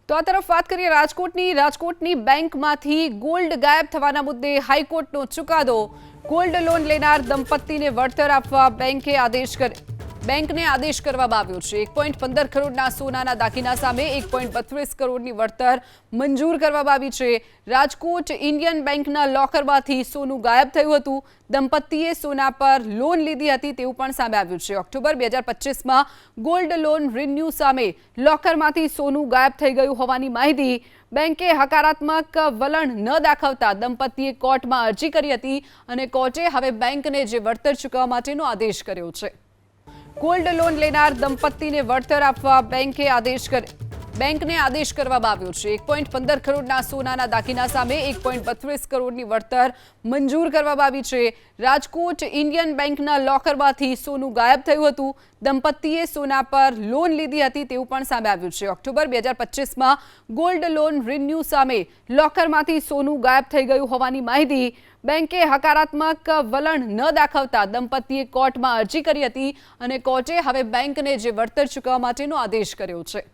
તો આ તરફ વાત કરીએ રાજકોટની બેંકમાંથી ગોલ્ડ ગાયબ થવાના મુદ્દે હાઈકોર્ટનો ચુકાદો। ગોલ્ડ લોન લેનાર દંપતીને વળતર આપવા બેંકને આદેશ કરવામાં આવ્યો છે। 1.15 કરોડના સોનાના દાગીના સામે 1.32 કરોડની વળતર મંજૂર કરવામાં આવી છે। રાજકોટ ઇન્ડિયન બેંકના લોકરમાંથી સોનું ગાયબ થયું હતું। દંપતીએ સોના પર લોન લીધી હતી તેવું પણ સામે આવ્યું છે। ઓક્ટોબર 2025માં ગોલ્ડ લોન રિન્યુ સામે લોકરમાંથી સોનું ગાયબ થઈ ગયું હોવાની માહિતી બેંકે હકારાત્મક વલણ ન દાખવતા દંપતીએ કોર્ટમાં અરજી કરી હતી અને કોર્ટે હવે બેંકને જે વળતર ચૂકવવા માટેનો આદેશ કર્યો છે। ગોલ્ડ લોન લેનાર દંપતીને વળતર આપવા બેંકને આદેશ કરવામાં આવ્યો છે। 1.15 કરોડના સોનાના દાગીના સામે 1.32 કરોડની વળતર મંજૂર કરવામાં આવી છે। રાજકોટ ઇન્ડિયન બેંકના લોકરમાંથી સોનું ગાયબ થયું હતું। દંપતીએ સોના પર લોન લીધી હતી તેવું પણ સામે આવ્યું છે। ઓક્ટોબર 2025માં ગોલ્ડ લોન રિન્યુ સામે લોકરમાંથી સોનું ગાયબ થઈ ગયું હોવાની માહિતી બેંકે હકારાત્મક વલણ ન દાખવતા દંપતીએ કોર્ટમાં અરજી કરી હતી અને કોર્ટે હવે બેંકને જે વળતર ચૂકવવા માટેનો આદેશ કર્યો છે।